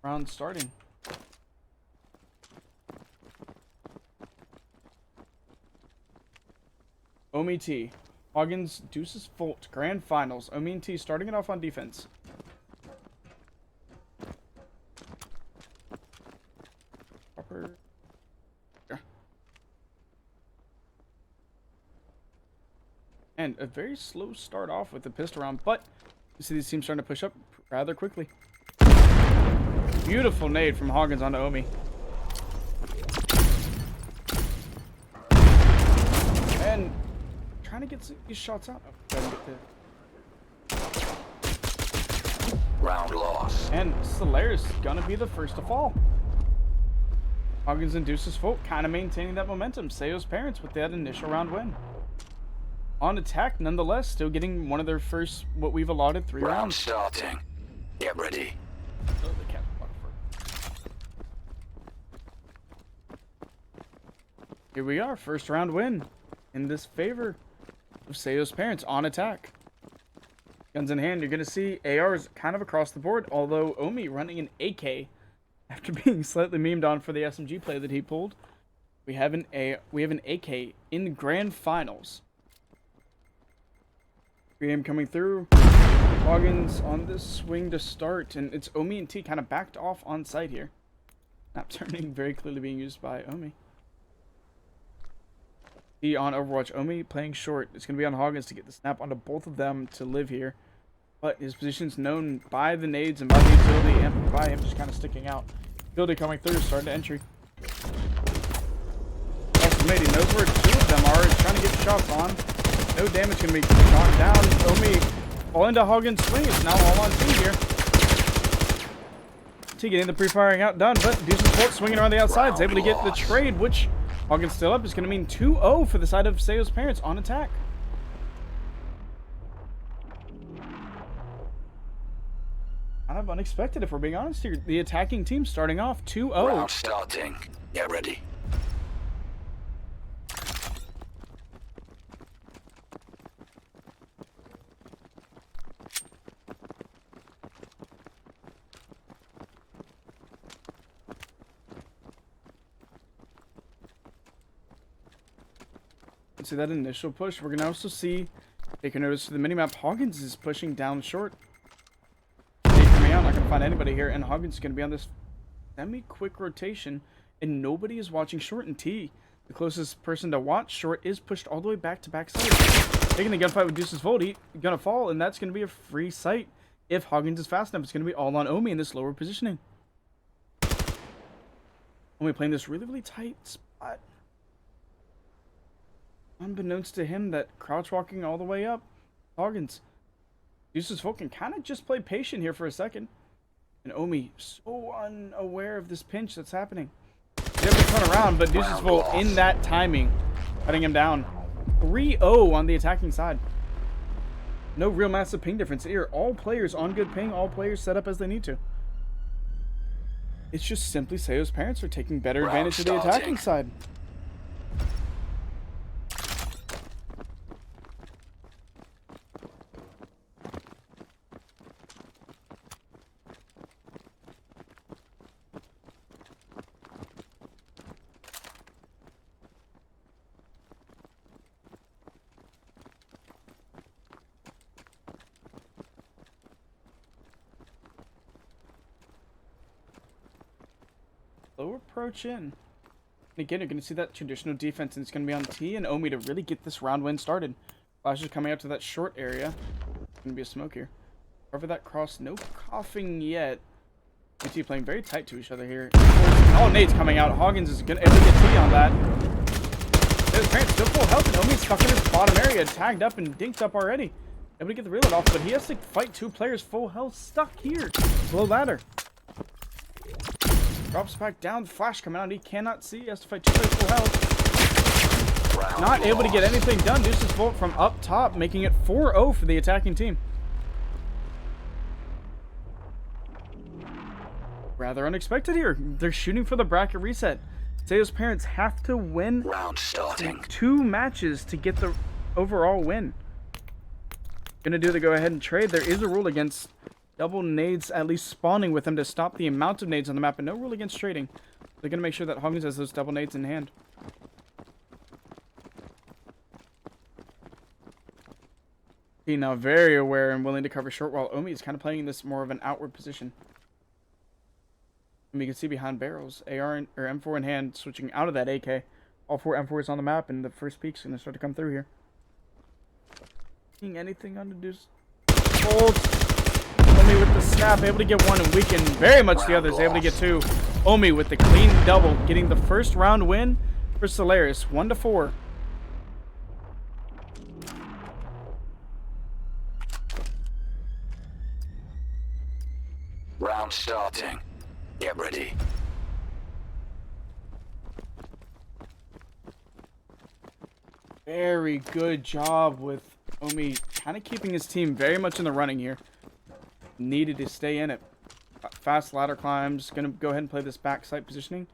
round starting. Omi T. Hoggins, Deuces, Volt. Grand Finals. Omi and T starting it off on defense. Proper. Yeah. And a very slow start off with the pistol round, but you see these teams starting to push up rather quickly. Beautiful nade from Hoggins onto Omi. And trying to get these shots out. Round loss. And Solaris gonna be the first to fall. Hoggins and Deuces Folk kind of maintaining that momentum. Sayo's parents with that initial round win. On attack, nonetheless, still getting one of their first, what we've allotted, 3 rounds. Round starting. Get ready. Oh, the cat blocked for. Here we are, first round win in this favor of Sayo's parents on attack. Guns in hand, you're going to see ARs kind of across the board, although Omi running an AK after being slightly memed on for the SMG play that he pulled. We have an AK in the grand finals. 3M coming through. Hoggins on this swing to start, and it's Omi and T kind of backed off on site here. Map turning very clearly being used by Omi. T on Overwatch. Omi playing short. It's going to be on Hoggins to get the snap onto both of them to live here. But his position's known by the nades and by the utility and by him just kind of sticking out. Utility coming through, starting to entry. Estimating knows where 2 of them are. He's trying to get shots on. No damage can be knocked down. Omi all into Hoggins' swing. It's now all on T here. T getting the pre-firing out done, but Deuces Volt swinging around the outside is able to get the trade, which Hoggins still up is going to mean 2-0 for the side of Sayo's parents on attack. Kind of unexpected, if we're being honest here. The attacking team starting off 2-0. Round starting. Get ready. See that initial push. We're going to also see, take a notice to the minimap, Hoggins is pushing down short. Coming out, not going to find anybody here, and Hoggins is going to be on this semi-quick rotation, and nobody is watching short. And T, the closest person to watch short, is pushed all the way back to back side. Taking the gunfight with Deuces Volt, he's going to fall, and that's going to be a free sight. If Hoggins is fast enough, it's going to be all on Omi in this lower positioning. Omi playing this really, really tight spot. Unbeknownst to him, that crouch walking all the way up. Hoggins. Deuces Folk can kind of just play patient here for a second. And Omi so unaware of this pinch that's happening. He's able to turn around, but Deuces Folk in that timing, cutting him down. 3-0 on the attacking side. No real massive ping difference here. All players on good ping, all players set up as they need to. It's just simply Sayo's parents are taking better advantage of the attacking side. Slow approach in. And again, you're going to see that traditional defense, and it's going to be on T and Omi to really get this round win started. Flash is coming out to that short area. Going to be a smoke here. Cover that cross. No coughing yet. T playing very tight to each other here. All nades coming out. Hoggins is going to able to get T on that. His parents still full health, and Omi's stuck in his bottom area, tagged up and dinked up already. Able to get the reload off, but he has to fight 2 players full health stuck here. Below ladder. Drops back down, flash coming out, he cannot see, he has to fight 2 players full health. Not able to get anything done. Deuces Volt from up top, making it 4-0 for the attacking team. Rather unexpected here. They're shooting for the bracket reset. Sayo's parents have to win Round starting. 2 matches to get the overall win. Gonna do the go ahead and trade. There is a rule against double nades at least spawning with them to stop the amount of nades on the map, and no rule against trading. They're going to make sure that Hoggins has those double nades in hand. He now very aware and willing to cover short, while Omi is kind of playing this more of an outward position. And you can see behind barrels, AR or M4 in hand, switching out of that AK. All 4 M4s on the map, and the first peak's going to start to come through here. Seeing anything on the deuce. Hold. Omi with the snap, able to get one and weaken very much the others, able to get two. Omi with the clean double, getting the first round win for Solaris, 1-4. Round starting. Get ready. Very good job with Omi kind of keeping his team very much in the running here. Needed to stay in it. Fast ladder climbs. Going to go ahead and play this backside positioning.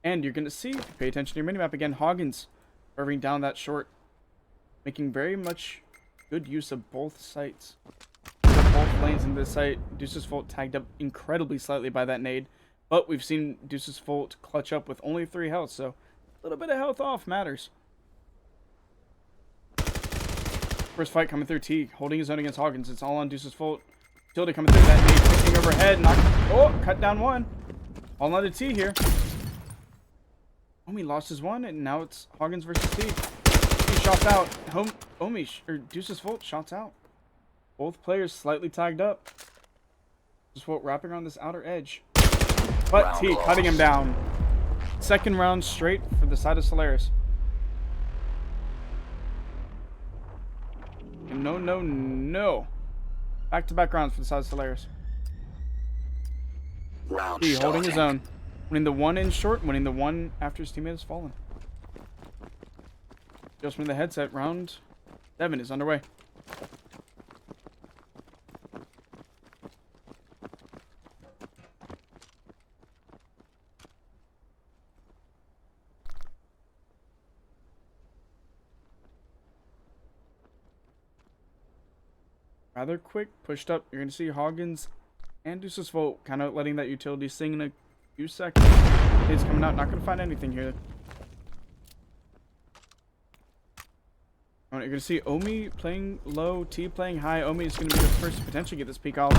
And you're going to see, pay attention to your minimap again, Hoggins curving down that short. Making very much good use of both sites. Both lanes in this site. Deuce's Volt tagged up incredibly slightly by that nade. But we've seen Deuce's Volt clutch up with only 3 health. So a little bit of health off matters. First fight coming through. T holding his own against Hoggins. It's all on Deuce's Volt. Tilde coming through that nade, picking overhead. Cut down one. All on to T here. Omi lost his one, and now it's Hoggins versus T. He shots out. Deuce's Volt shots out. Both players slightly tagged up. Deuce's Volt wrapping on this outer edge. But T cutting him down. Second round straight for the side of Solaris. No. Back-to-back rounds for the side of Solaris. T holding his own. Winning the one in short, winning the one after his teammate has fallen. Just win the headset. Round 7 is underway. Rather quick, pushed up. You're going to see Hoggins and Deuce's Volt kind of letting that utility sing in a few seconds. It's coming out. Not going to find anything here. You're going to see Omi playing low, T playing high. Omi is going to be the first to potentially get this peak off.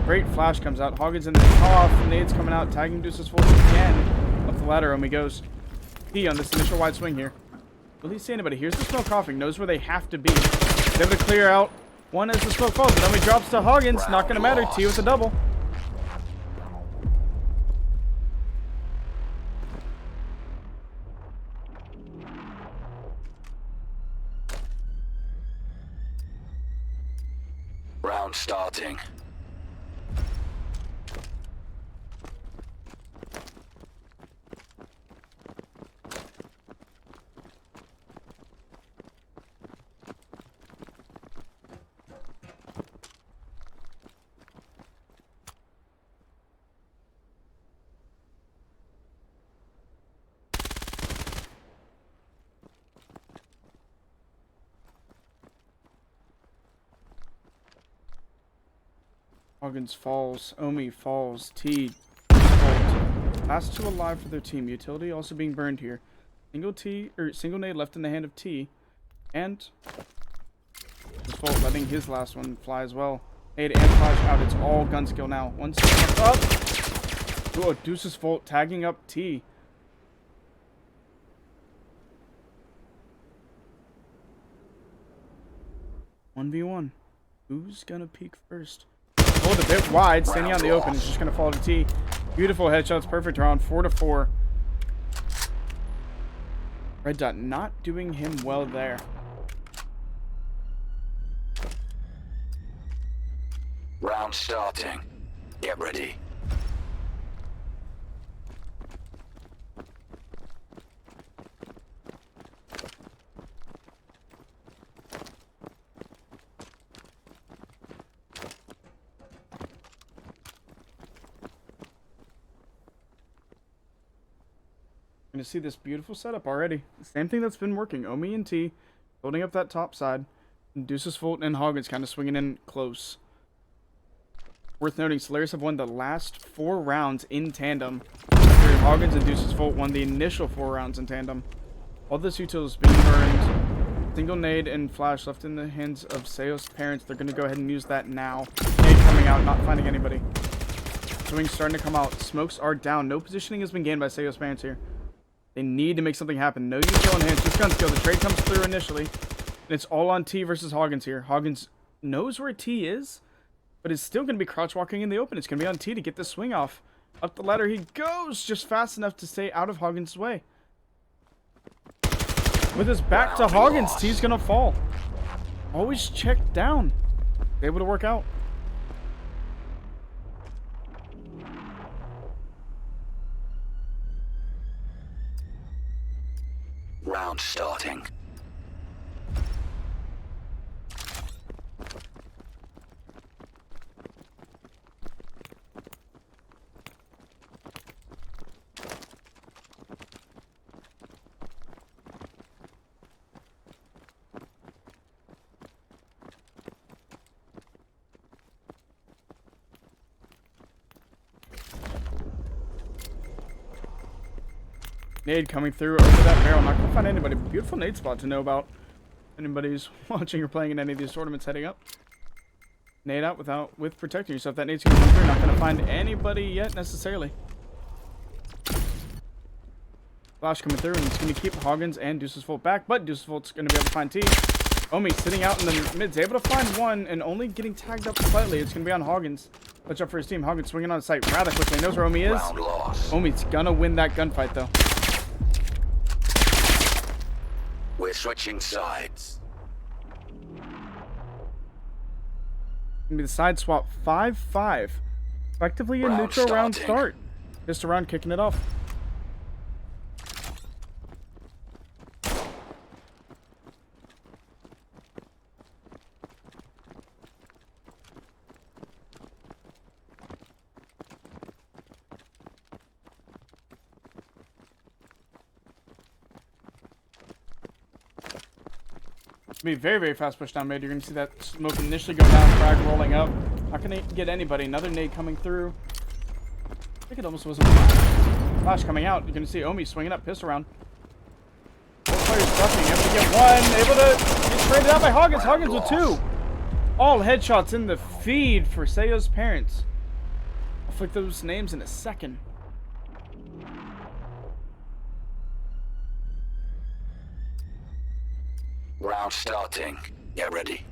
Great flash comes out. Hoggins in the off. Nades coming out, tagging Deuce's Volt again. Up the ladder, Omi goes. T on this initial wide swing here. Will he see anybody? Here's the smoke coughing. Knows where they have to be. He's able to clear out. One as the smoke falls, but Omi drops to Hoggins. Not going to matter. T with a double. Round starting. Hoggins falls. Omi falls. T falls. Last 2 alive for their team. Utility also being burned here. Single nade left in the hand of T. And just Volt letting his last one fly as well. Nade and flash out. It's all gun skill now. One step up. Oh, Deuce's Volt tagging up T. One v one. Who's gonna peek first? Hold a bit wide, standing out in the open. It's just going to fall to T. Beautiful headshots, perfect round, 4-4. Red Dot not doing him well there. Round starting. Get ready. Going to see this beautiful setup already. Same thing that's been working. Omi and T holding up that top side. And Deuce's Volt and Hoggins kind of swinging in close. Worth noting, Solaris have won the last 4 rounds in tandem. After Hoggins and Deuces Volt won the initial 4 rounds in tandem. All this util is being burned. Single nade and flash left in the hands of Sayo's parents. They're going to go ahead and use that now. Nade coming out, not finding anybody. Swing's starting to come out. Smokes are down. No positioning has been gained by Sayo's parents here. They need to make something happen. No util in hands. Just gun skill. The trade comes through initially. And it's all on T versus Hoggins here. Hoggins knows where T is, but is still going to be crouch walking in the open. It's going to be on T to get the swing off. Up the ladder he goes, just fast enough to stay out of Hoggins' way. With his back to Hoggins, T's going to fall. Always check down. Able to work out. Round starting. Nade coming through over that barrel. Not gonna find anybody. Beautiful nade spot to know about. Anybody who's watching or playing in any of these tournaments heading up. Nade out with protecting yourself. That nade's gonna come through. Not gonna find anybody yet necessarily. Flash coming through, and it's gonna keep Hoggins and Deuces Volt back, but Deuces Volt's gonna be able to find T. Omi sitting out in the mids, able to find one and only getting tagged up slightly. It's gonna be on Hoggins. Watch out for his team. Hoggins swinging on sight rather quickly. Knows where Omi is. Omi's gonna win that gunfight though. We're switching sides. Gonna be the side swap 5-5. Effectively a neutral round start. Just around kicking it off. Be very, very fast push down mid. You're going to see that smoke initially go down, frag rolling up. Not going to get anybody. Another nade coming through. I think it almost was a flash coming out. You're going to see Omi swinging up, pistol round. Both players ducking. Able to get one. Able to get traded out by Hoggins. Hoggins with 2. All headshots in the feed for Sayo's parents. I'll flick those names in a second. Round starting. Get ready.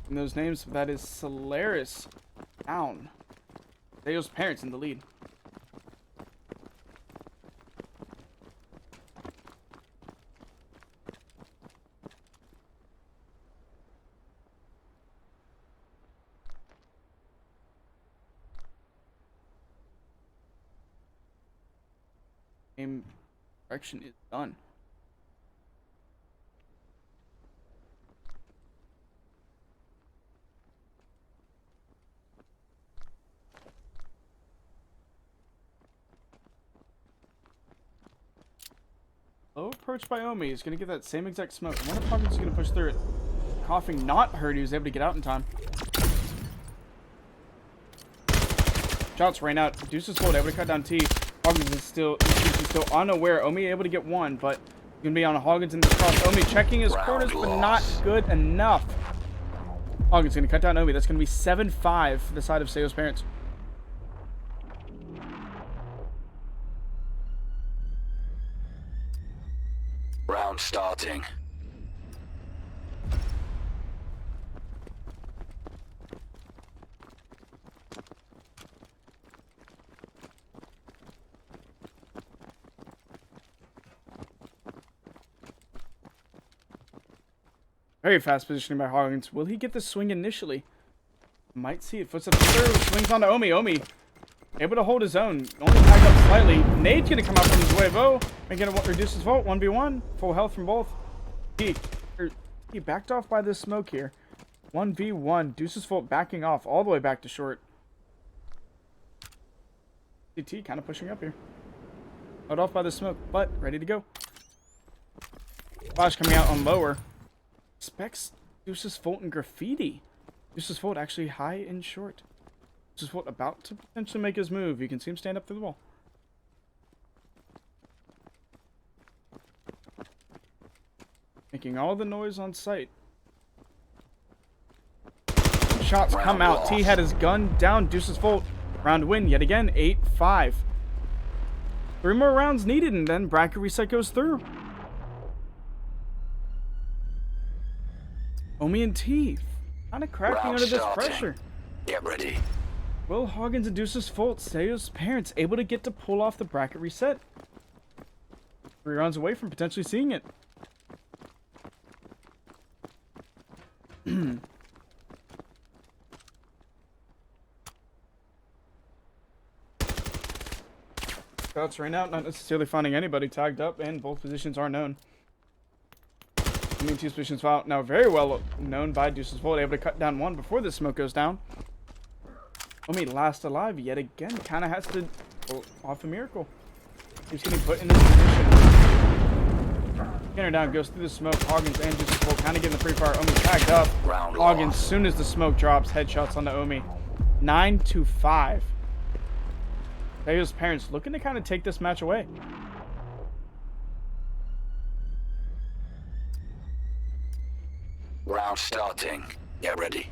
And those names, that is Solaris down. Sayo's parents in the lead. Game direction is done. Low approach by Omi is going to get that same exact smoke. I wonder if Hoggins is going to push through it. Coughing not hurt. He was able to get out in time. Shots rain out. Deuces Volt able to cut down T. Hoggins is still unaware. Omi able to get one, but going to be on Hoggins in this cross. Omi checking his corners, but not good enough. Hoggins going to cut down Omi. That's going to be 7-5 for the side of Sayo's parents. Round starting. Very fast positioning by Hoggins. Will he get the swing initially? Might see it. Footsteps through. Swings on to Omi. Omi able to hold his own. Only tagged up slightly. Nade's going to come out from his Huevo. And going to reduce his Volt. 1v1. Full health from both. He backed off by this smoke here. 1v1. Deuces Volt backing off all the way back to short. CT kind of pushing up here. Held off by the smoke, but ready to go. Flash coming out on lower. Specs Deuces Volt and Graffiti. Deuce's Fold actually high and short. Deuce's Fold about to potentially make his move. You can see him stand up through the wall. Making all the noise on sight. Shots come out. T had his gun down. Deuce's Fold. Round win yet again. 8-5. 3 more rounds needed, and then bracket reset goes through. Omi and T kind of cracking under this pressure. Get ready. Will Hoggins and Deuce's Fold. Sayo's parents able to get to pull off the bracket reset. 3 rounds away from potentially seeing it. Shots right out, not necessarily finding anybody tagged up, and both positions are known. I mean, 2 positions out now very well known by Deuce's Fold, able to cut down 1 before the smoke goes down. Omi last alive yet again, kind of has to pull off a miracle. He's getting put in this position. Scanner down, goes through the smoke. Hoggins and Deuce's Fold kind of getting the free fire. Omi tagged up. Hoggins, soon as the smoke drops, headshots onto Omi. 9-5. Sayo's parents looking to kind of take this match away. Round starting. Get ready.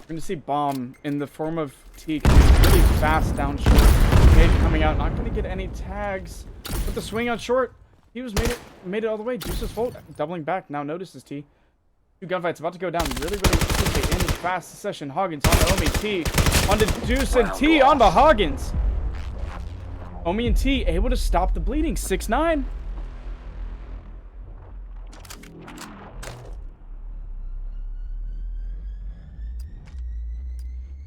We're going to see Bomb in the form of T coming really fast down short. Nade coming out, not going to get any tags. With the swing out short, he was made it all the way. Deuce's Fold doubling back. Now notices T. 2 gunfights about to go down really quickly in fast succession. Hoggins onto Omi. T onto Deuce and T onto Hoggins. Omi and T able to stop the bleeding. 6-9.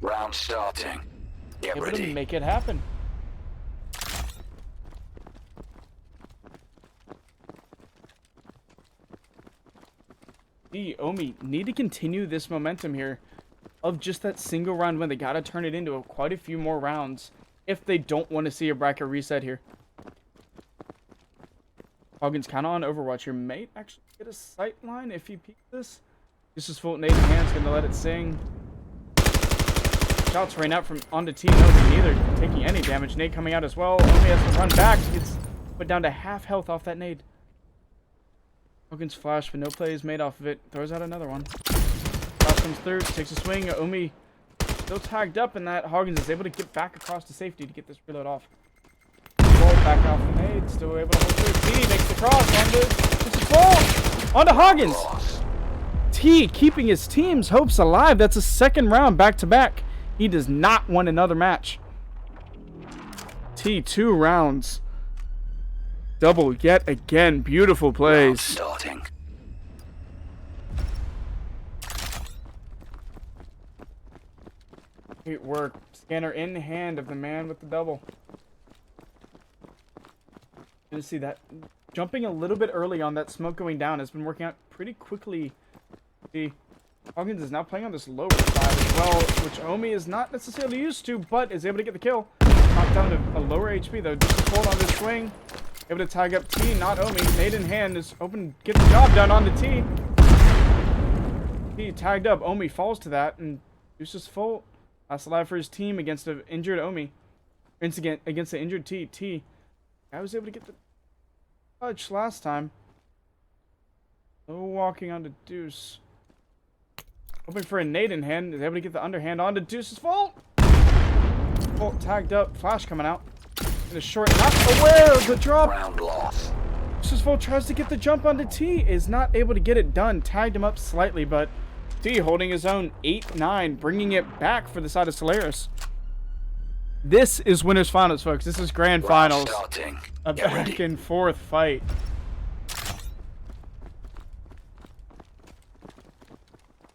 Round starting. Get Able ready. to make it happen. Omi need to continue this momentum here of just that single round win. They got to turn it into quite a few more rounds if they don't want to see a bracket reset here. Hoggins kind of on Overwatch here. May actually get a sight line if he peeks this. This is full nade in hands, going to let it sing. Shots rain out from onto T. No, neither taking any damage. Nade coming out as well. Only has to run back. Gets put down to half health off that nade. Hoggins flash, but no play is made off of it. Throws out another one. Cross comes through, takes a swing. Omi still tagged up in that. Hoggins is able to get back across to safety to get this reload off. Roll back off the nade, still able to hold through. T makes the cross onto Hoggins. T keeping his team's hopes alive. That's a 2nd round back to back. He does not want another match. T 2 rounds. Double yet again. Beautiful plays. Starting. Great work. Scanner in hand of the man with the double. Good to see that. Jumping a little bit early on that smoke going down has been working out pretty quickly. See, Hoggins is now playing on this lower side as well, which Omi is not necessarily used to, but is able to get the kill. Knocked down to a lower HP though. Just a hold on this swing. Able to tag up T, not Omi. Nade in hand is open. Get the job done on the T. T tagged up. Omi falls to that, and Deuce's Fold. Last alive for his team against an injured Omi. Against the injured T. T. I was able to get the touch last time. No walking onto Deuce. Hoping for a nade in hand. Is able to get the underhand onto Deuce's Fold. Fold tagged up. Flash coming out. In a short, not aware of the drop. Round loss. Deuce's Fold tries to get the jump onto T. Is not able to get it done. Tagged him up slightly, but T holding his own. 8-9. Bringing it back for the side of Solaris. This is winners finals, folks. This is grand finals. Starting. A back and forth fight.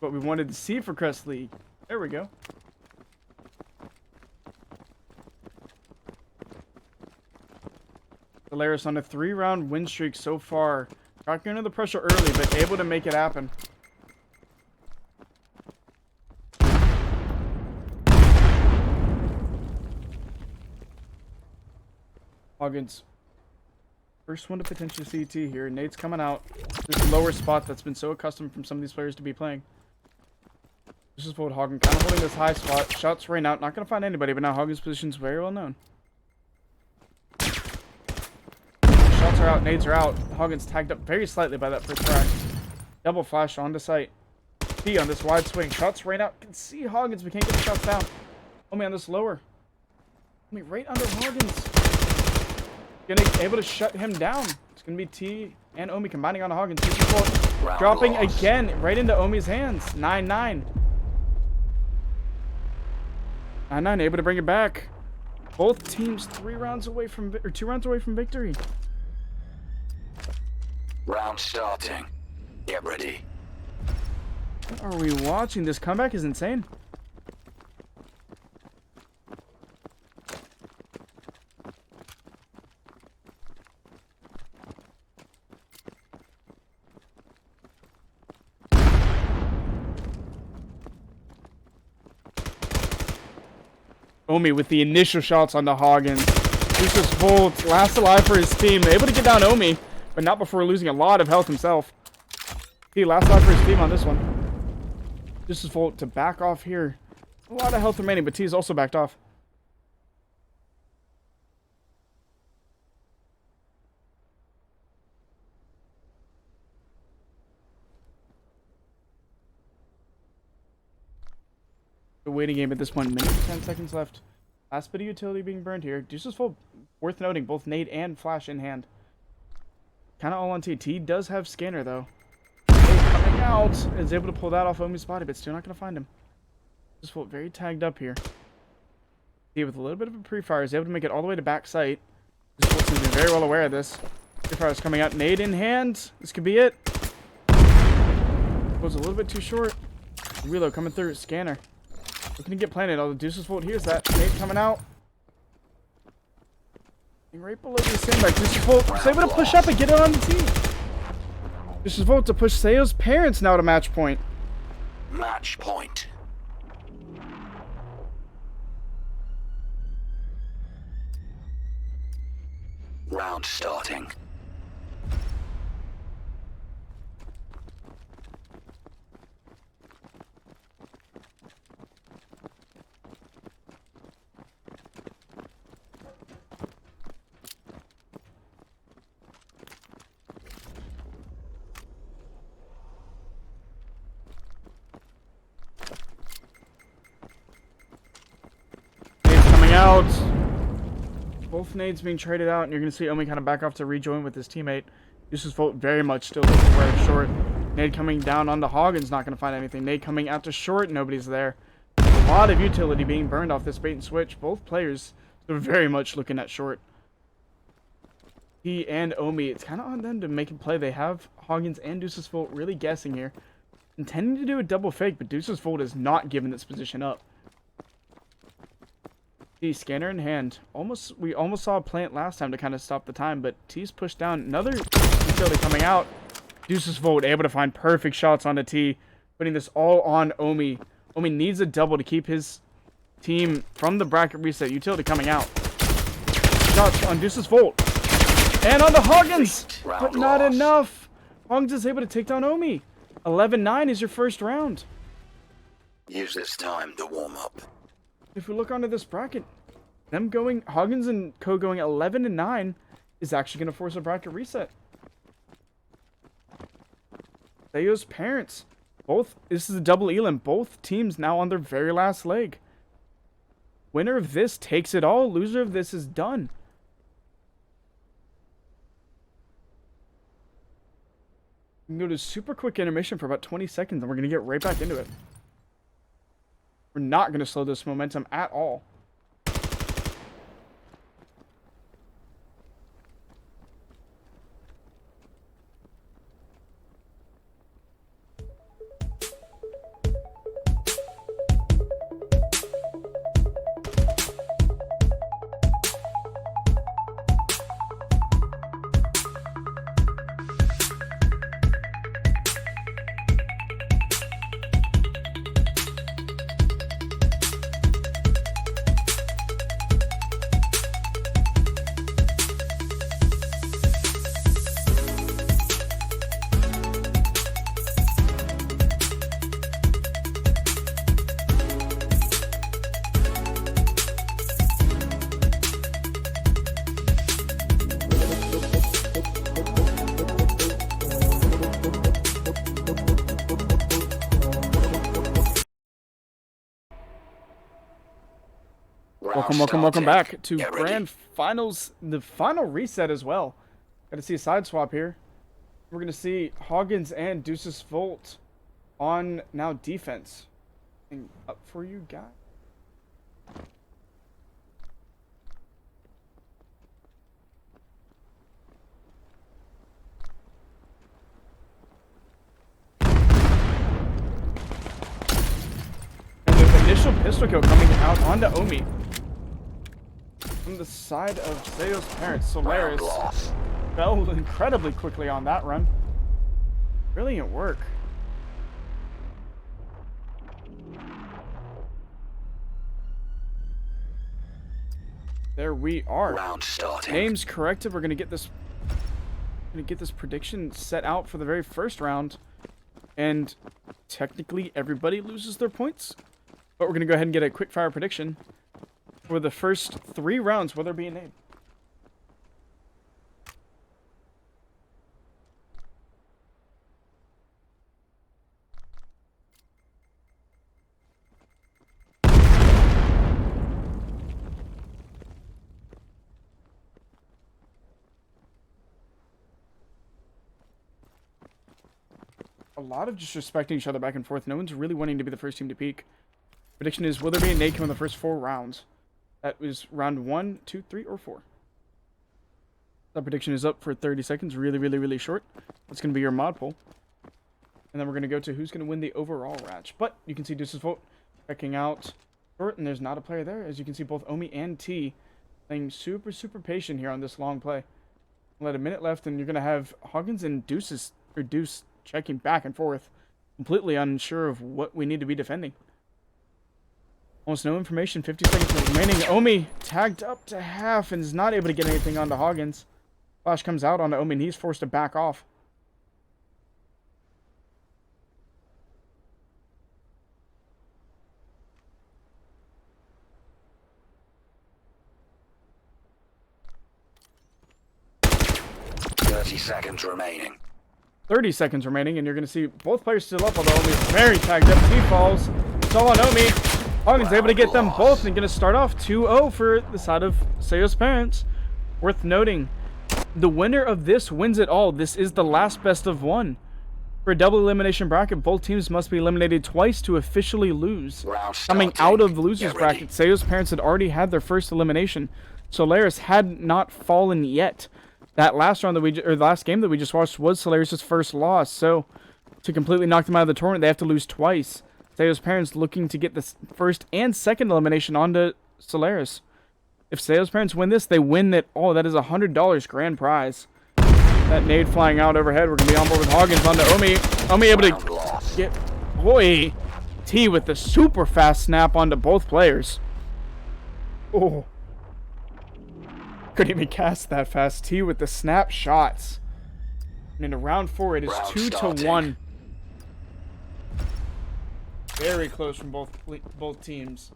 What we wanted to see for Crest League. There we go. Solaris on a 3-round win streak so far. Cracking under the pressure early, but able to make it happen. Huggins. First one to potentially CT here. Nate's coming out. This lower spot that's been so accustomed from some of these players to be playing. This is what Hagen kind of holding this high spot. Shots rain out. Not going to find anybody, but now Hagen's position is very well known. Shots are out. Nades are out. Hagen's tagged up very slightly by that first crack. Double flash onto sight. T on this wide swing. Shots rain out. Can see Hagens. We can't get the shots down. Omi on this lower. Omi right under Hagens. Able to shut him down. It's gonna be T and Omi combining on Hagens. Dropping again right into Omi's hands. 9-9. 9-9 able to bring it back. Both teams 2 rounds away from victory. Round starting. Get ready. What are we watching? This comeback is insane. Omi with the initial shots on the Hagens. Lucius Volt, last alive for his team. Able to get down Omi, but not before losing a lot of health himself. He last alive for his team on this one. Lucius Volt to back off here. A lot of health remaining, but T is also backed off. The waiting game at this point, minute and 10 seconds left. Last bit of utility being burned here. Deuces full, worth noting, both nade and flash in hand. Kind of all on T. T does have scanner though. Coming out, is able to pull that off Omi's body, but still not going to find him. Deuces full very tagged up here. T with a little bit of a pre-fire is able to make it all the way to back sight. Deuces full seems to be very well aware of this. Pre-fire is coming out, nade in hand. This could be it. Goes a little bit too short. Reload coming through, scanner. Looking to get planted. All the Deuces Volt. Here's that. Nade coming out. And right below the sandbag. Deuces Volt is able to push up and get it on the team. Deuces Volt to push Sayo's parents now to match point. Match point. Round starting. Out. Both nades being traded out, and you're going to see Omi kind of back off to rejoin with his teammate. Deuces Volt very much still looking right short. Nade coming down onto Hagen's not going to find anything. Nade coming out to short, nobody's there. A lot of utility being burned off this bait and switch. Both players are very much looking at short. He and Omi, it's kind of on them to make a play. They have Hagens and Deuces Volt really guessing here. Intending to do a double fake, but Deuces Volt is not giving this position up. T scanner in hand. We almost saw a plant last time to kind of stop the time, but T's pushed down. Another utility coming out. Deuces Volt able to find perfect shots onto T, putting this all on Omi. Omi needs a double to keep his team from the bracket reset. Utility coming out. Shots on Deuces Volt. And on the Hagens! But not enough. Hagens is able to take down Omi. 11-9 is your first round. Use this time to warm up. If we look onto this bracket, them going Hagens and Co going 11-9 is actually going to force a bracket reset. Sayo's parents, this is a double elim. Both teams now on their very last leg. Winner of this takes it all. Loser of this is done. We can go to a super quick intermission for about 20 seconds, and we're going to get right back into it. We're not going to slow this momentum at all. Welcome back to Get ready. Grand Finals, the final reset as well. Got to see a side swap here. We're going to see Hoggins and Deuces Volt on now defense. And up for you guys. And the initial pistol kill coming out onto Omi. From the side of Sayo's parents, Solaris fell incredibly quickly on that run. Brilliant work. There we are. Round starting. Names corrected. We're gonna get this prediction set out for the very first round. And technically everybody loses their points. But we're gonna go ahead and get a quick fire prediction for the first 3 rounds, whether it be a name. A lot of just respecting each other back and forth. No one's really wanting to be the first team to peak. Prediction is, will there be a nade in the first 4 rounds? That was round 1, 2, 3, or 4. That prediction is up for 30 seconds. Really short. That's going to be your mod poll. And then we're going to go to who's going to win the overall match. But you can see Deuces Vote checking out short, and there's not a player there. As you can see, both Omi and T playing super patient here on this long play. Let a minute left, and you're going to have Hoggins and Deuce checking back and forth, completely unsure of what we need to be defending. Almost no information, 50 seconds remaining. Omi tagged up to half and is not able to get anything onto Hoggins. Flash comes out onto Omi and he's forced to back off. Seconds remaining. 30 seconds remaining, and you're going to see both players still up, although Omi's very tagged up. He falls. It's all on Omi. Hoggins able to get them both and going to start off 2-0 for the side of Sayo's parents. Worth noting, the winner of this wins it all. This is the last best of 1. For a double elimination bracket, both teams must be eliminated twice to officially lose. Coming out of the losers bracket, Sayo's parents had already had their first elimination. Solaris had not fallen yet. That last round last game that we just watched was Solaris' first loss. So to completely knock them out of the tournament, they have to lose twice. Sayo's parents looking to get the first and second elimination onto Solaris. If Sayo's parents win this, they win it all. That is $100 grand prize. That nade flying out overhead. We're going to be on board with Hoggins onto Omi. Omi able to get... Boy, T with the super fast snap onto both players. Oh. Couldn't even cast that fast. T with the snap shots. And into round 4, it is 2-1. Very close from both teams.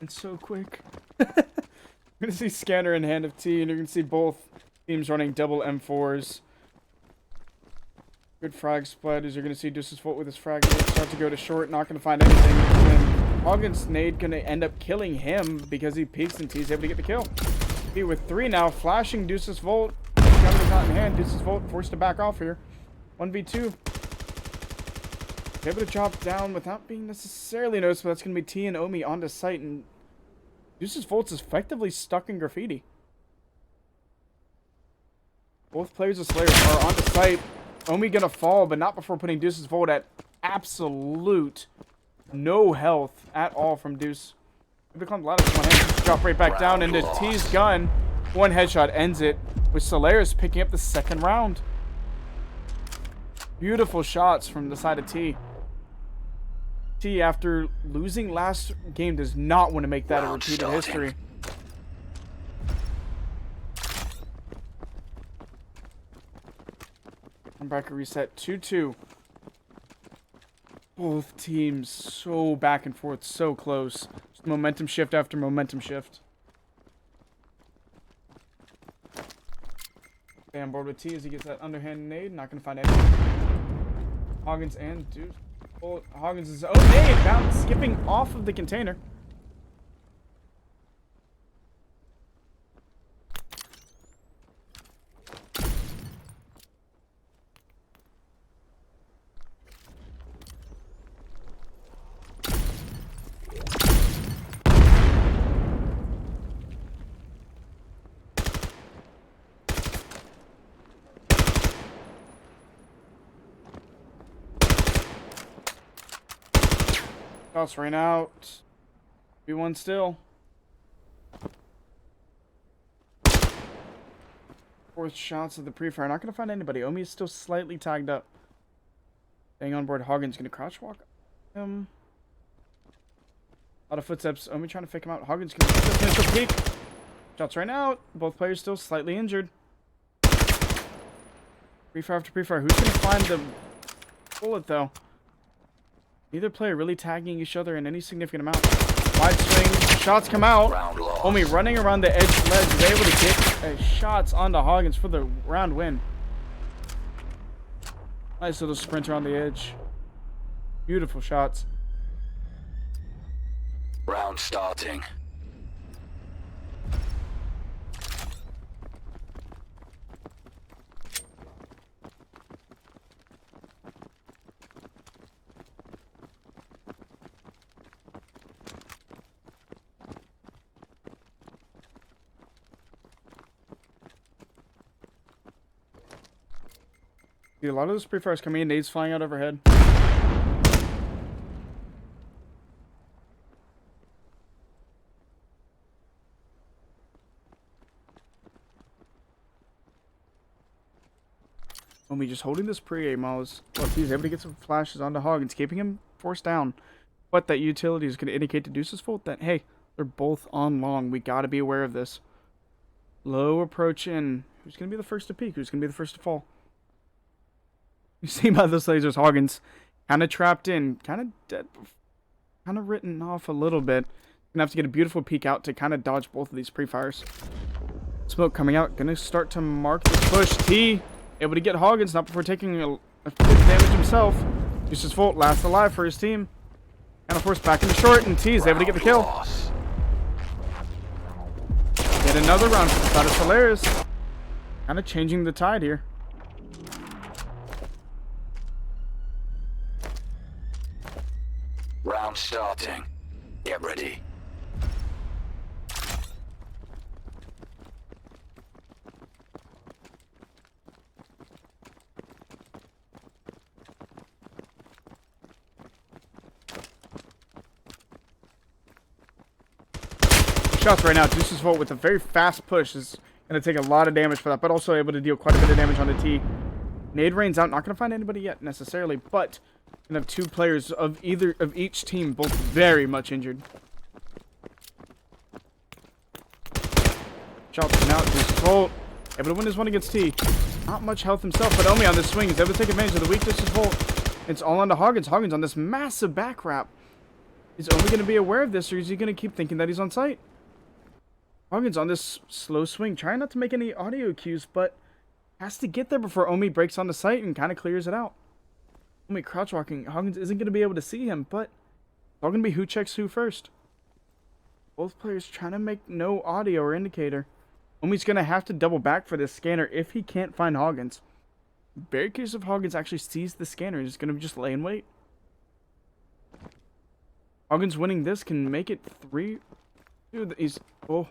It's so quick. You're gonna see scanner in hand of T, and you're gonna see both teams running double M4s. Good frag split, as you're going to see Deuce's Foot with his frag start to go to short, not going to find anything. And then Hoggins' nade going to end up killing him because he peeks and T's able to get the kill. T with 3 now, flashing Deuce's Volt. Gun is not in hand. Deuce's Volt forced to back off here. 1v2. Able to chop down without being necessarily noticed, but that's going to be T and Omi onto site. And Deuce's Volt's effectively stuck in graffiti. Both players of Solaris are onto site. Omi gonna fall, but not before putting Deuce's Volt at absolute no health at all from Deuce. Drop right back down into T's gun. 1 headshot ends it, with Solaris picking up the second round. Beautiful shots from the side of T. T, after losing last game, does not want to make that a repeated history. Back reset 2-2. Both teams so back and forth, so close. Just momentum shift after momentum shift. Stay on board with T as he gets that underhand nade. Not going to find anything. Hoggins and Deuce. Well, Hoggins is nade bound, skipping off of the container. Shots ran out. B1 still. Fourth shots of the pre-fire. Not going to find anybody. Omi is still slightly tagged up. Staying on board. Hoggins going to crouch walk him. A lot of footsteps. Omi trying to fake him out. Hoggins going to finish the peak. Shots ran out. Both players still slightly injured. Pre-fire after pre-fire. Who's going to find the bullet though? Neither player really tagging each other in any significant amount. Wide swing. Shots come out. Omi running around the edge ledge is able to get shots onto Hoggins for the round win. Nice little sprint around the edge. Beautiful shots. Round starting. Dude, a lot of those pre-fires coming in, nades flying out overhead. Omi just holding this pre-aim while he's able to get some flashes onto Hoggins, keeping him forced down. But that utility is going to indicate to Deuce's fault that, hey, they're both on long. We got to be aware of this. Low approach in. Who's going to be the first to peek? Who's going to be the first to fall? You see by those lasers, Hoggins kind of trapped in, kind of dead, kind of written off a little bit. Gonna have to get a beautiful peek out to kind of dodge both of these pre-fires. Smoke coming out, gonna start to mark the push. T able to get Hoggins, not before taking a bit of damage himself. Deuce's Volt last alive for his team. And of course back into short, and T is able to get the kill. Get another round for the side of Solaris. Kind of changing the tide here. Round starting. Get ready. Shots right now. Deuce's Volt with a very fast push is going to take a lot of damage for that, but also able to deal quite a bit of damage on the T. Nade rains out. Not going to find anybody yet necessarily, but going to have two players of each team both very much injured. Shots out. Deuce's Volt able to win this one against T. Not much health himself, but Omi on this swing is able to take advantage of the weak Deuce's Volt. It's all onto Hoggins. Hoggins on this massive back wrap. Is Omi going to be aware of this, or is he going to keep thinking that he's on site? Hoggins on this slow swing, trying not to make any audio cues, but has to get there before Omi breaks on the site and kind of clears it out. Omi crouch walking. Hoggins isn't going to be able to see him, but it's all going to be who checks who first. Both players trying to make no audio or indicator. Omi's going to have to double back for this scanner if he can't find Hoggins. Very curious if Hoggins actually sees the scanner. He's going to just lay in wait. Hoggins winning this can make it 3. Dude, he's... Oh.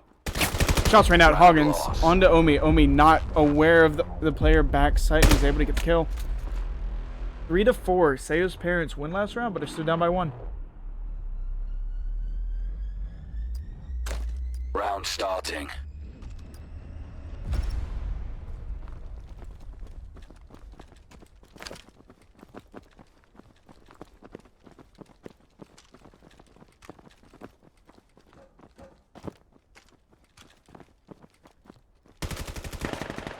Shots ran out. Hoggins onto Omi. Omi not aware of the player back site and is able to get the kill. 3-4. Sayo's parents win last round, but are still down by 1. Round starting.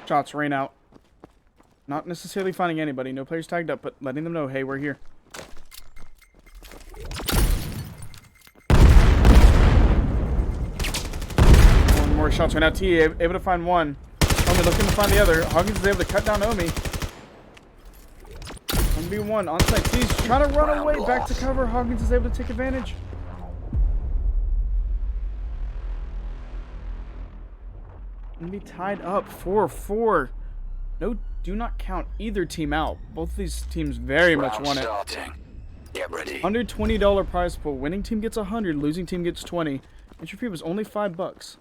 Shots rain out. Not necessarily finding anybody. No players tagged up, but letting them know, hey, we're here. One more shots rain out. T able to find one. Omi looking to find the other. Hoggins is able to cut down Omi. Omi 1v1 on site. He's trying to run away back to cover. Hoggins is able to take advantage. Gonna be tied up 4-4. No, do not count either team out. Both of these teams very much want it. Starting. Get ready. $120 prize pool. Winning team gets 100. Losing team gets 20. Entry fee was only $5.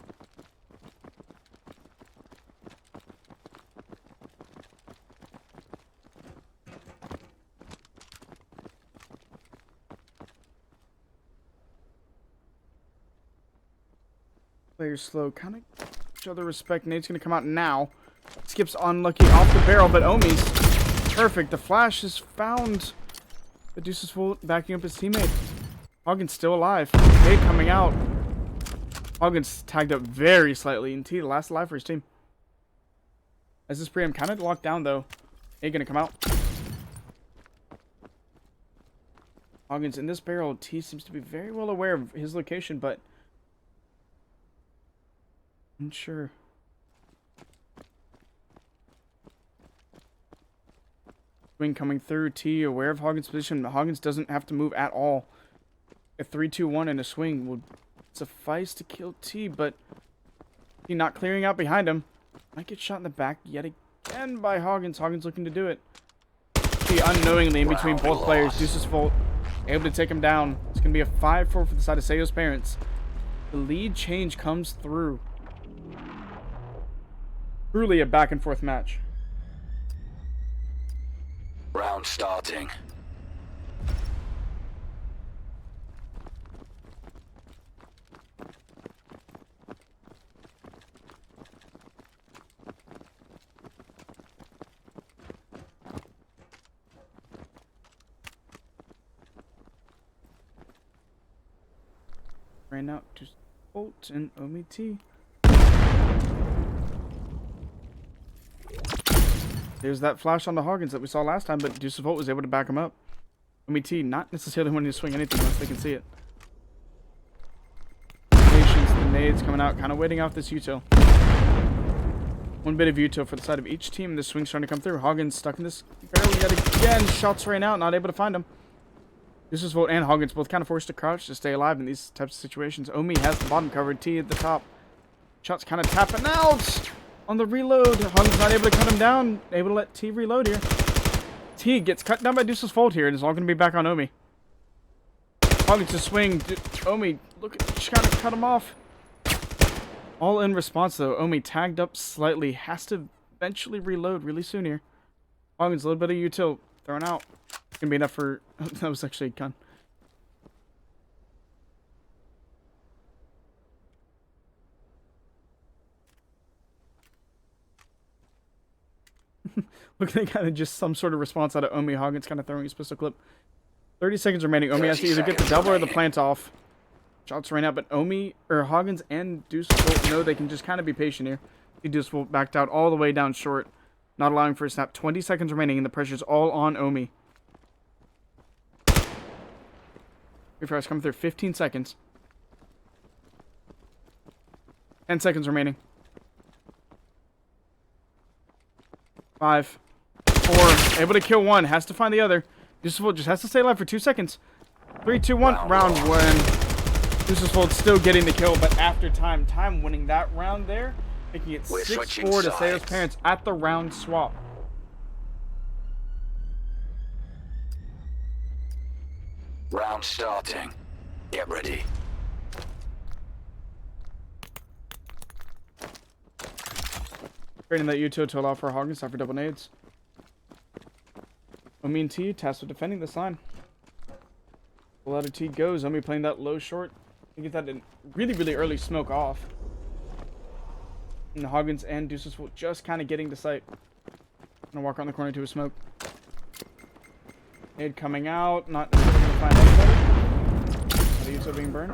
Players slow. Kind of each other respect. Nate's going to come out now. Skips unlucky off the barrel, but Omi's perfect. The flash is found. The Deuce is full, backing up his teammate. Hoggins still alive. Nate coming out. Hoggins tagged up very slightly. And T, the last alive for his team. As this preem kind of locked down, though. Nate going to come out. Hoggins in this barrel. T seems to be very well aware of his location, but unsure. Swing coming through. T aware of Hoggins' position. Hoggins doesn't have to move at all. A 3-2-1 and a swing will suffice to kill T, but T not clearing out behind him. Might get shot in the back yet again by Hoggins. Hoggins looking to do it. T unknowingly in between both players. Deuce's fault. Able to take him down. It's going to be a 5-4 for the side of Sayo's parents. The lead change comes through. Truly a back and forth match. Round starting. Ran out to Bolt and Omi T. There's that flash on the Hoggins that we saw last time, but Deuce of Volt was able to back him up. Omi T not necessarily wanting to swing anything unless they can see it. Patience, the nades coming out, kind of waiting off this util. One bit of util for the side of each team. This swing's starting to come through. Hoggins stuck in this barrel yet again. Shots rain out, not able to find him. Deuce of Volt and Hoggins both kind of forced to crouch to stay alive in these types of situations. Omi has the bottom covered, T at the top. Shots kind of tapping out on the reload. Hoggins not able to cut him down. Able to let T reload here. T gets cut down by Deuce's Fold here, and it's all going to be back on Omi. Hoggins to swing. Omi, look, just kind of cut him off. All in response, though. Omi tagged up slightly. Has to eventually reload really soon here. Hoggins, a little bit of util thrown out. It's going to be enough for... that was actually a gun. Look, they kind of just some sort of response out of Omi. Hoggins kind of throwing his pistol clip. 30 seconds remaining. Omi has to either get the double or the plant off. Shots ran out, but Omi, or Hoggins and Deuce both know they can just kind of be patient here. Deuce backed out all the way down short, not allowing for a snap. 20 seconds remaining, and the pressure's all on Omi. Refresh coming through. 15 seconds. 10 seconds remaining. 5, 4, able to kill one, has to find the other. Deuceful just has to stay alive for 2 seconds. 3, 2, 1, round one. Deuceful still getting the kill, but after time winning that round there, making it 6-4 to Sayo's parents at the round swap. Round starting. Get ready. Creating that util to allow for Hoggins to for double nades. Omi and T tasked with defending this line. The letter T goes. Omi playing that low short. I get that in really, really early smoke off. And the Hoggins and Deuces will just kind of getting to sight. Gonna walk around the corner to a smoke. Nade coming out. Not able to find anybody. The util being burned.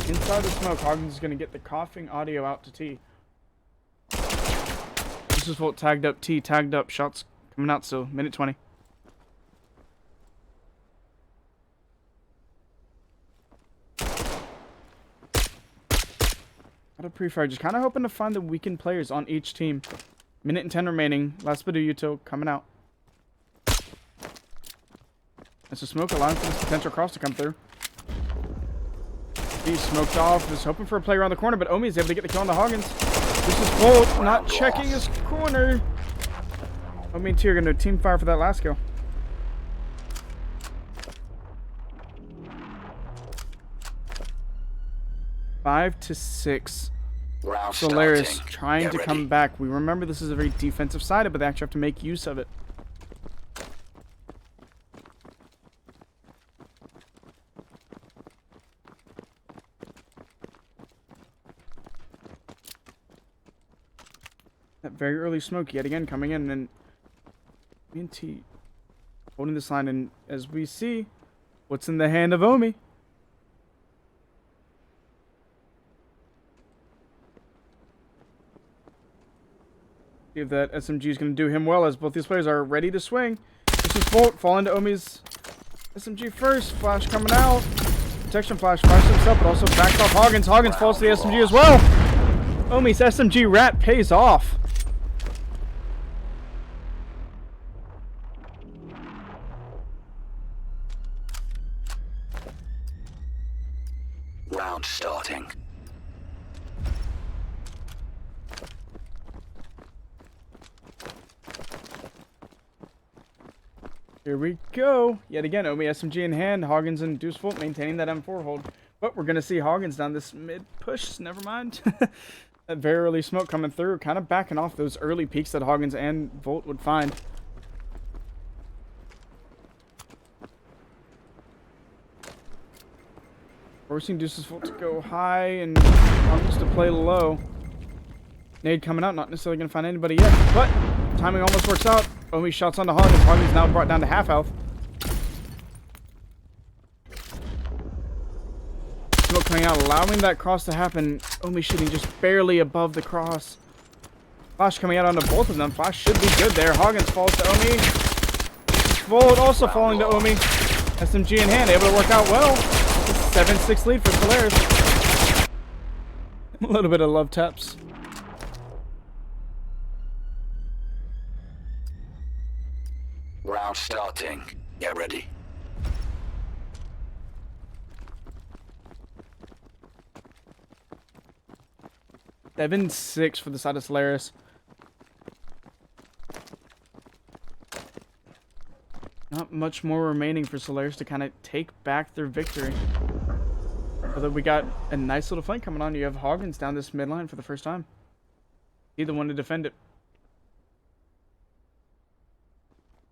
Inside the smoke, Hoggins is gonna get the coughing audio out to T. This is what tagged up. T tagged up. Shots coming out still. Minute 20. Got a pre-fire. Just kind of hoping to find the weakened players on each team. Minute and 10 remaining. Last bit of util coming out. It's a smoke allowing for this potential cross to come through. He's smoked off. Just hoping for a play around the corner, but Omi is able to get the kill on the Hoggins. This is Bolt not checking his corner. Omi and T are going to team fire for that last kill. Five to 6. Solaris trying to come back. We remember this is a very defensive sided, but they actually have to make use of it. That very early smoke yet again coming in, and me and T holding this line, and as we see, what's in the hand of Omi? See if that SMG is going to do him well, as both these players are ready to swing. This is Bolt falling to Omi's SMG first. Flash coming out. Protection flash himself, but also backs off Hoggins. Hoggins falls to the SMG as well. Omi's SMG rat pays off. Round starting. Here we go. Yet again, Omi SMG in hand. Hoggins and Deuce Volt maintaining that M4 hold. But we're going to see Hoggins down this mid push. Never mind. That very early smoke coming through. Kind of backing off those early peaks that Hoggins and Volt would find. Forcing Deuce's Volt to go high and Hoggins to play low. Nade coming out. Not necessarily going to find anybody yet. But timing almost works out. Omi shots onto Hoggins. Hoggins now brought down to half health. Smoke coming out, allowing that cross to happen. Omi shooting just barely above the cross. Flash coming out onto both of them. Flash should be good there. Hoggins falls to Omi. Volt also falling to Omi. SMG in hand, able to work out well. 7-6 lead for Solaris. A little bit of love taps. Round starting. Get ready. Seven 6 for the side of Solaris. Not much more remaining for Solaris to kind of take back their victory. Although we got a nice little flank coming on. You have Hoggins down this midline for the first time. He's the one to defend it.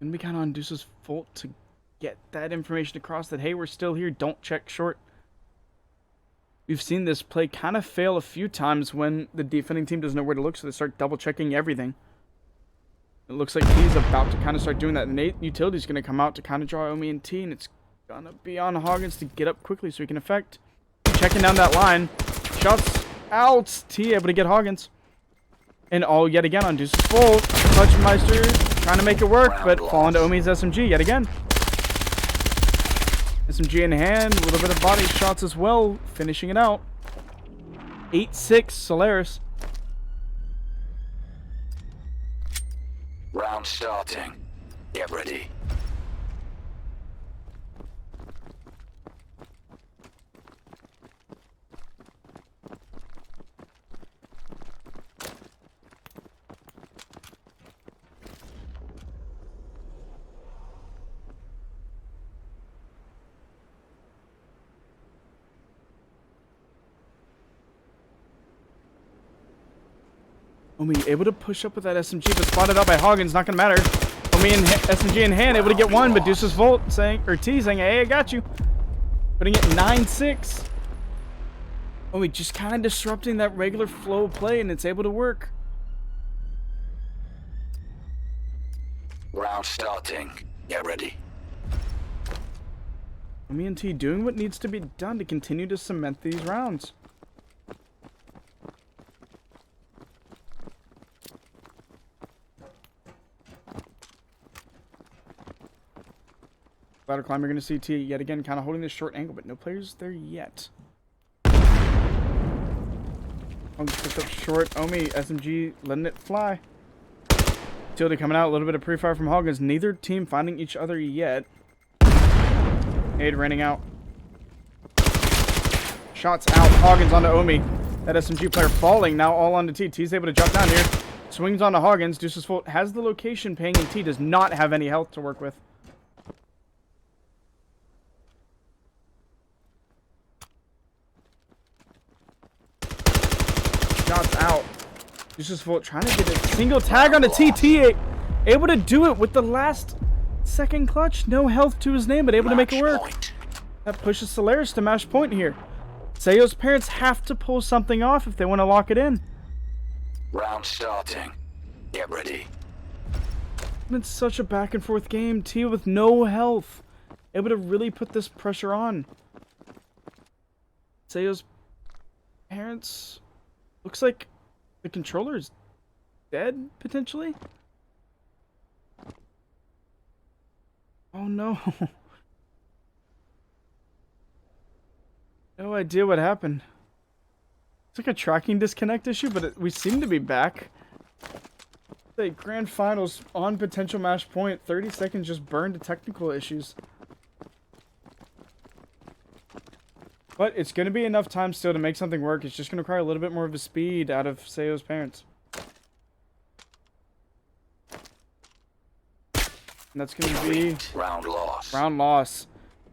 And we kind of on Deuce's Volt to get that information across that, hey, we're still here. Don't check short. We've seen this play kind of fail a few times when the defending team doesn't know where to look, so they start double checking everything. It looks like he's about to kind of start doing that. And Utility's going to come out to kind of draw Omi and T, and it's going to be on Hoggins to get up quickly so he can effect. Checking down that line. Shots out. T able to get Hoggins. And all yet again on Deuce's Volt. Clutchmeister trying to make it work, but falling to Omi's SMG yet again. SMG in hand, a little bit of body shots as well, finishing it out. 8-6 Solaris. Round starting. Get ready. Omi able to push up with that SMG, but spotted out by Hoggins, not gonna matter. Omi and SMG in hand, able to get one, but Deuce's Volt saying, or T saying, hey, I got you. Putting it 9-6. Omi just kind of disrupting that regular flow of play, and it's able to work. Round starting. Get ready. Omi and T doing what needs to be done to continue to cement these rounds. Ladder climb, you're going to see T yet again kind of holding this short angle, but no players there yet. Hoggins picked up short. Omi, SMG, letting it fly. Utility coming out, a little bit of pre-fire from Hoggins. Neither team finding each other yet. Nade running out. Shots out. Hoggins onto Omi. That SMG player falling. Now all onto T. T's able to jump down here. Swings onto Hoggins. Deuces full. Has the location ping, and T does not have any health to work with. Shots out. Deuces full. Trying to get a single tag onto TT. Able to do it with the last second clutch. No health to his name, but able to make it work. That pushes Solaris to match point here. Sayo's parents have to pull something off if they want to lock it in. Round starting. Get ready. It's such a back and forth game. T with no health. Able to really put this pressure on. Sayo's parents. Looks like the controller is dead, potentially. Oh no. No idea what happened. It's like a tracking disconnect issue, but we seem to be back. The grand finals on potential match point. 30 seconds just burned to technical issues. But it's going to be enough time still to make something work. It's just going to require a little bit more of a speed out of Sayo's parents. And that's going to be round loss. Round loss.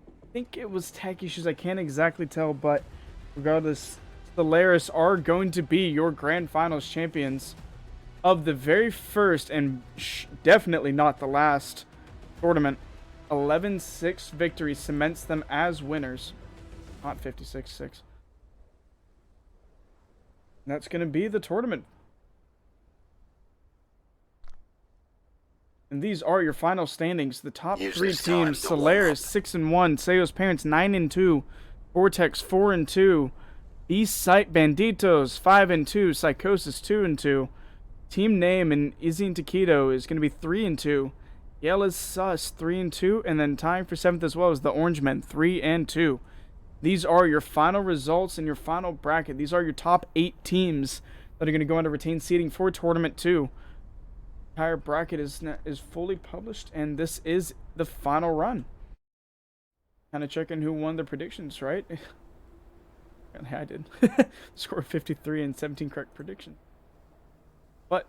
I think it was tech issues. I can't exactly tell, but regardless, Solaris are going to be your grand finals champions of the very first and definitely not the last tournament. 11-6 victory cements them as winners. Not 56-6. And that's going to be the tournament. And these are your final standings. The top three teams: Solaris 6-1, Sayo's parents 9-2, Vortex 4-2, Beast Sight Banditos 5-2, Psychosis 2-2. Team name and Izzy and Taquito is going to be 3-2. Yella's Sus 3-2, and then tying for 7th as well as the Orangemen 3-2. These are your final results in your final bracket. These are your top 8 teams that are going to go on to retain seeding for Tournament 2. Entire bracket is fully published, and this is the final run. Kind of checking who won the predictions, right? I did. Score 53 and 17 correct predictions. But